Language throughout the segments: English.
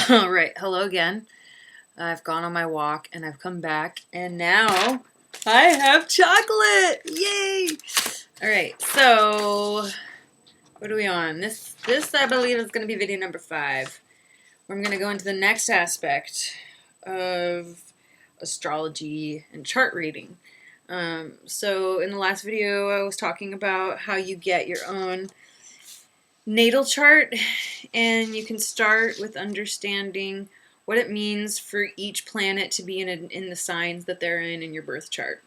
All right, hello again. I've gone on my walk and I've come back and now I have chocolate. Yay! All right, so what are we on? This I believe is going to be video number 5. Where I'm going to go into the next aspect of astrology and chart reading. So in the last video I was talking about how you get your own natal chart, and you can start with understanding what it means for each planet to be in the signs that they're in your birth chart.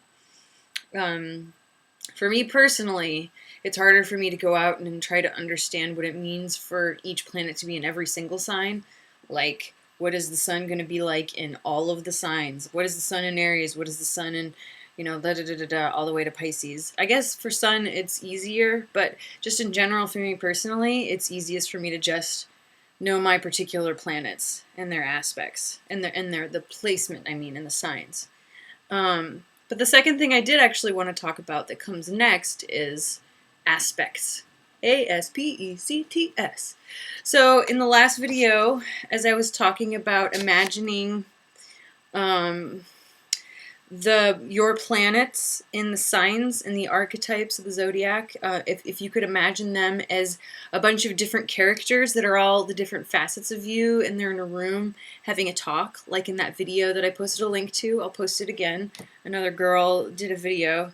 For me personally, it's harder for me to go out and try to understand what it means for each planet to be in every single sign. Like, what is the sun going to be like in all of the signs? What is the sun in Aries? What is the sun in, all the way to Pisces? I guess for sun it's easier, but just in general for me personally, it's easiest for me to just know my particular planets and their aspects and the placement, in the signs. But the second thing I did actually want to talk about that comes next is aspects. A-S-P-E-C-T-S. So in the last video, as I was talking about imagining your planets in the signs and the archetypes of the zodiac, if you could imagine them as a bunch of different characters that are all the different facets of you, and they're in a room having a talk, like in that video that I posted a link to. I'll post it again. Another girl did a video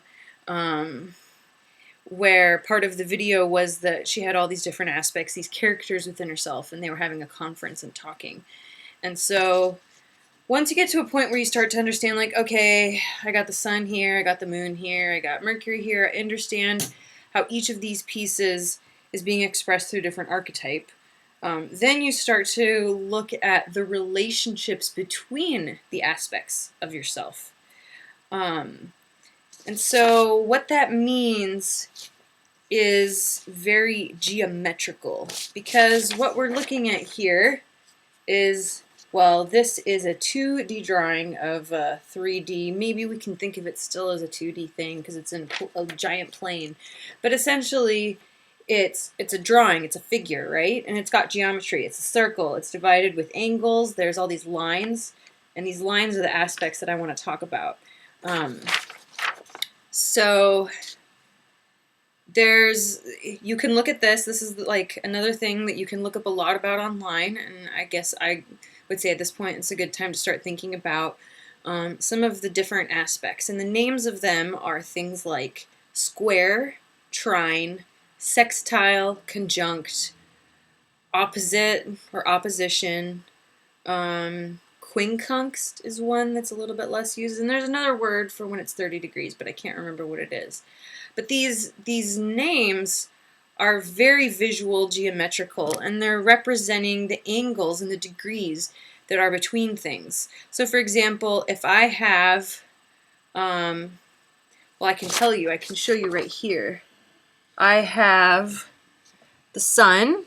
where part of the video was that she had all these different aspects, these characters within herself, and they were having a conference and talking. And so once you get to a point where you start to understand, like, okay, I got the sun here, I got the moon here, I got Mercury here, I understand how each of these pieces is being expressed through different archetype, then you start to look at the relationships between the aspects of yourself. And so what that means is very geometrical, because what we're looking at here is, well, this is a 2D drawing of a 3D. Maybe we can think of it still as a 2D thing because it's in a giant plane. But essentially, it's a drawing, it's a figure, right? And it's got geometry. It's a circle. It's divided with angles. There's all these lines. And these lines are the aspects that I want to talk about. So you can look at this. This is like another thing that you can look up a lot about online, and I guess I would say at this point it's a good time to start thinking about some of the different aspects. And the names of them are things like square, trine, sextile, conjunct, opposite or opposition, quincunx is one that's a little bit less used, and there's another word for when it's 30 degrees, but I can't remember what it is. But these names are very visual, geometrical, and they're representing the angles and the degrees that are between things. So for example, if I have, well, I can tell you, I can show you right here. I have the sun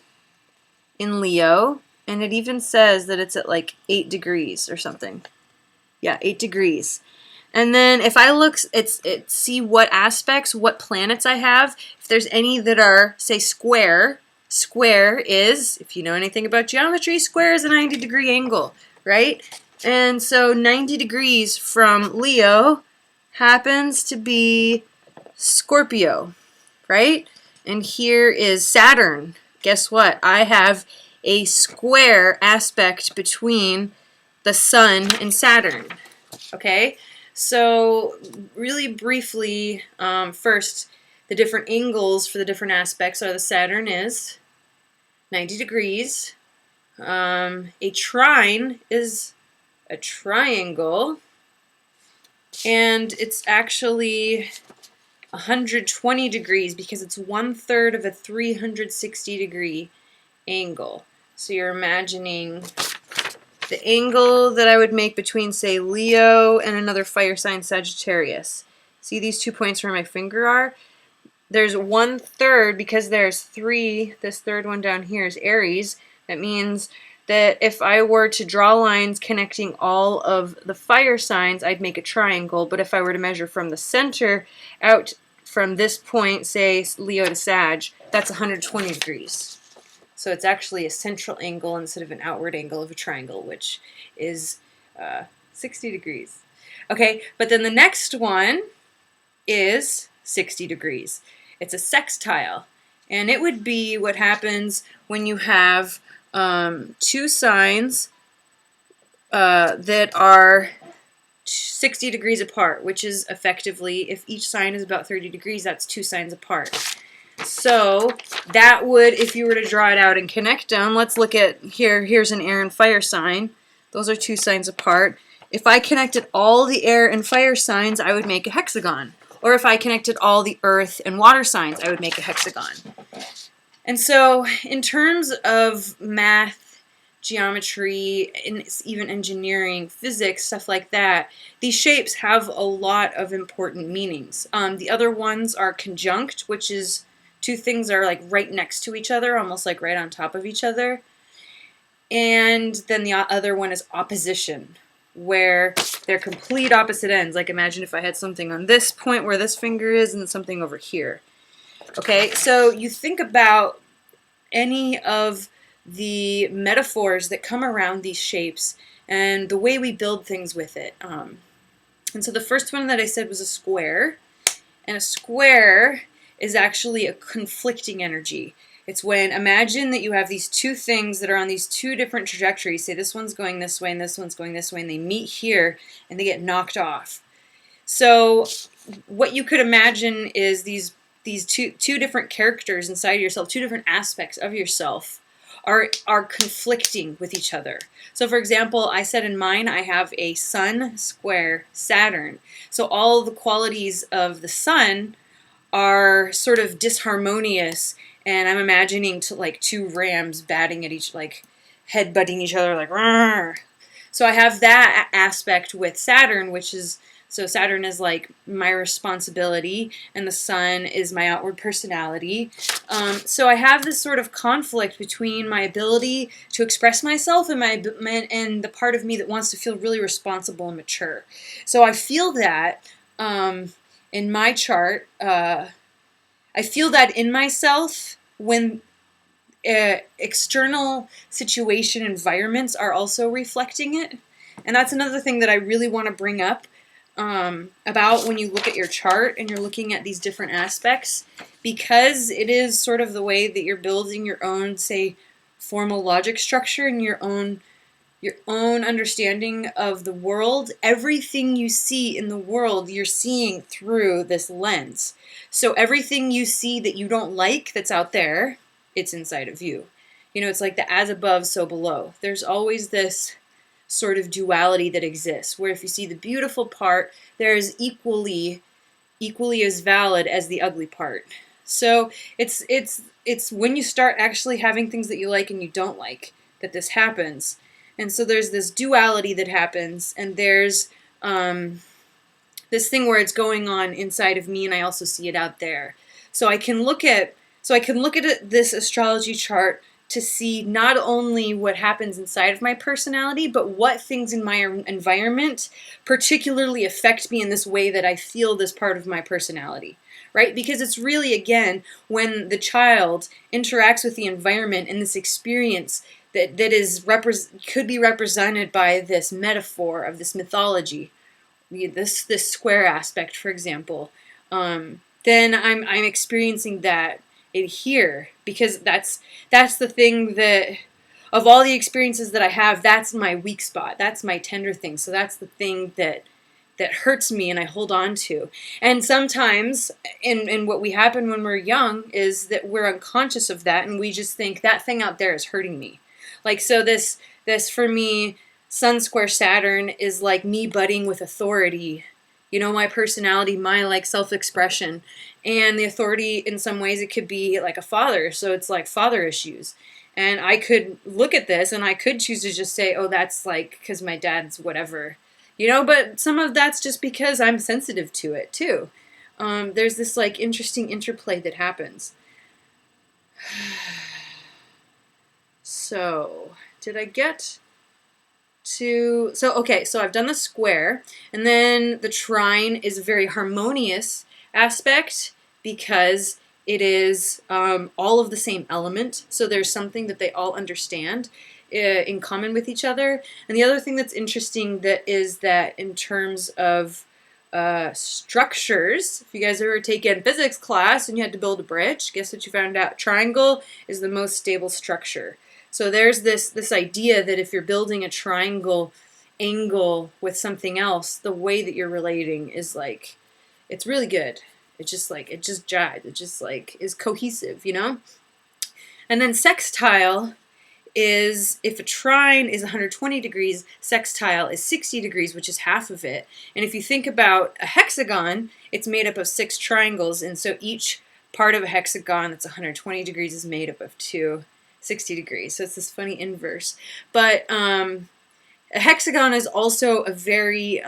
in Leo, and it even says that it's at like 8 degrees or something. Yeah, 8 degrees. And then if I look see what aspects, what planets I have, if there's any that are, say, square is, if you know anything about geometry, square is a 90-degree angle, right? And so 90 degrees from Leo happens to be Scorpio, right? And here is Saturn. Guess what? I have a square aspect between the sun and Saturn, okay? So really briefly, first, the different angles for the different aspects are the Saturn is 90 degrees. A trine is a triangle, and it's actually 120 degrees because it's 1/3 of a 360-degree angle. So you're imagining the angle that I would make between, say, Leo and another fire sign, Sagittarius. See these 2 points where my finger are? There's 1/3 because there's 3. This third one down here is Aries. That means that if I were to draw lines connecting all of the fire signs, I'd make a triangle. But if I were to measure from the center out from this point, say Leo to Sag, that's 120 degrees. So it's actually a central angle instead of an outward angle of a triangle, which is 60 degrees. Okay, but then the next one is 60 degrees. It's a sextile, and it would be what happens when you have two signs that are 60 degrees apart, which is effectively, if each sign is about 30 degrees, that's two signs apart. So that would, if you were to draw it out and connect them, let's look at here. Here's an air and fire sign. Those are two signs apart. If I connected all the air and fire signs, I would make a hexagon. Or if I connected all the earth and water signs, I would make a hexagon. And so in terms of math, geometry, and even engineering, physics, stuff like that, these shapes have a lot of important meanings. The other ones are conjunct, which is two things are like right next to each other, almost like right on top of each other. And then the other one is opposition, where they're complete opposite ends. Like imagine if I had something on this point where this finger is and something over here. Okay, so you think about any of the metaphors that come around these shapes and the way we build things with it. And so the first one that I said was a square, and a square is actually a conflicting energy. It's when, imagine that you have these two things that are on these two different trajectories. Say this one's going this way and this one's going this way, and they meet here and they get knocked off. So what you could imagine is these two different characters inside of yourself, two different aspects of yourself are conflicting with each other. So for example, I said in mine I have a Sun square Saturn. So all the qualities of the Sun are sort of disharmonious, and I'm imagining like two rams batting at each, like head-butting each other, like Rawr. So I have that aspect with Saturn, which is, so Saturn is like my responsibility, and the Sun is my outward personality. So I have this sort of conflict between my ability to express myself and and the part of me that wants to feel really responsible and mature. So I feel that in my chart. I feel that in myself when external situation environments are also reflecting it. And that's another thing that I really want to bring up about when you look at your chart and you're looking at these different aspects, because it is sort of the way that you're building your own, say, formal logic structure and your own understanding of the world. Everything you see in the world, you're seeing through this lens. So everything you see that you don't like that's out there, it's inside of you. You know, it's like the as above, so below. There's always this sort of duality that exists, where if you see the beautiful part, there is equally as valid as the ugly part. So it's when you start actually having things that you like and you don't like that this happens. And so there's this duality that happens, and there's this thing where it's going on inside of me, and I also see it out there. So I can look at this astrology chart to see not only what happens inside of my personality, but what things in my environment particularly affect me in this way that I feel this part of my personality, right? Because it's really, again, when the child interacts with the environment and this experience that is could be represented by this metaphor of this mythology, this square aspect, for example, then I'm experiencing that here, because that's the thing that, of all the experiences that I have, that's my weak spot, that's my tender thing. So that's the thing that hurts me and I hold on to. And sometimes, and what we happen when we're young is that we're unconscious of that, and we just think that thing out there is hurting me. Like, so this for me, Sun square Saturn is like me budding with authority. You know, my personality, my like self-expression, and the authority in some ways it could be like a father. So it's like father issues. And I could look at this and I could choose to just say, oh, that's like because my dad's whatever. You know, but some of that's just because I'm sensitive to it too. There's this like interesting interplay that happens. So, did I get to... So, okay, so I've done the square, and then the trine is a very harmonious aspect because it is all of the same element, so there's something that they all understand in common with each other. And the other thing that's interesting that is that in terms of structures, if you guys ever taken physics class and you had to build a bridge, guess what you found out? Triangle is the most stable structure. So there's this idea that if you're building a triangle angle with something else, the way that you're relating is like, it's really good. It's just like, it just jives. It just like is cohesive, you know? And then sextile is, if a trine is 120 degrees, sextile is 60 degrees, which is half of it. And if you think about a hexagon, it's made up of 6 triangles, and so each part of a hexagon that's 120 degrees is made up of 2 60 degrees. So it's this funny inverse. But a hexagon is also a very,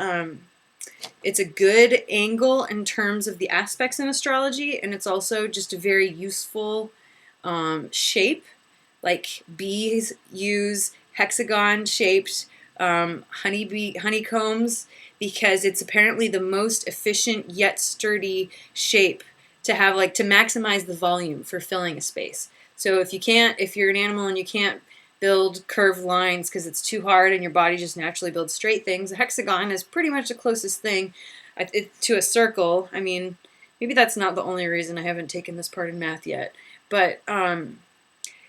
it's a good angle in terms of the aspects in astrology, and it's also just a very useful shape. Like bees use hexagon-shaped honeycombs because it's apparently the most efficient yet sturdy shape to have, like, to maximize the volume for filling a space. So if you're an animal and you can't build curved lines because it's too hard and your body just naturally builds straight things, a hexagon is pretty much the closest thing to a circle. I mean, maybe that's not the only reason I haven't taken this part in math yet, but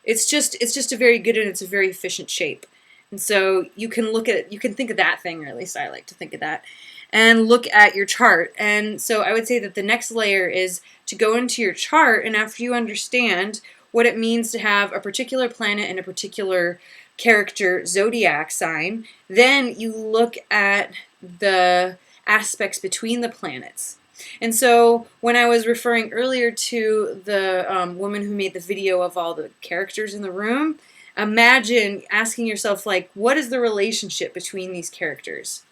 it's just a very good, and it's a very efficient shape. And so you can think of that thing, or at least I like to think of that, and look at your chart. And so I would say that the next layer is to go into your chart, and after you understand what it means to have a particular planet and a particular character zodiac sign, then you look at the aspects between the planets. And so when I was referring earlier to the woman who made the video of all the characters in the room, imagine asking yourself, like, what is the relationship between these characters?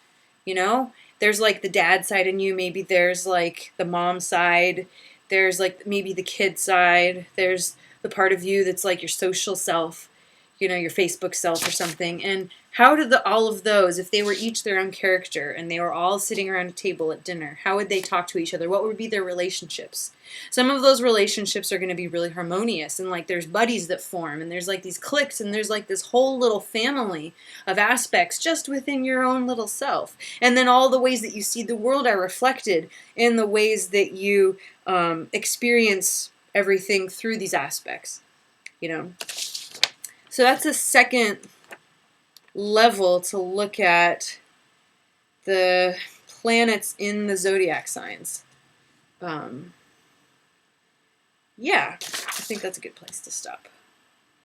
You know, there's like the dad side in you, maybe there's like the mom side, there's like maybe the kid side, there's the part of you that's like your social self, you know, your Facebook self or something. And how did all of those, if they were each their own character and they were all sitting around a table at dinner, how would they talk to each other? What would be their relationships? Some of those relationships are going to be really harmonious, and like there's buddies that form, and there's like these cliques, and there's like this whole little family of aspects just within your own little self. And then all the ways that you see the world are reflected in the ways that you experience everything through these aspects, you know. So that's a second level to look at the planets in the zodiac signs. Yeah, I think that's a good place to stop.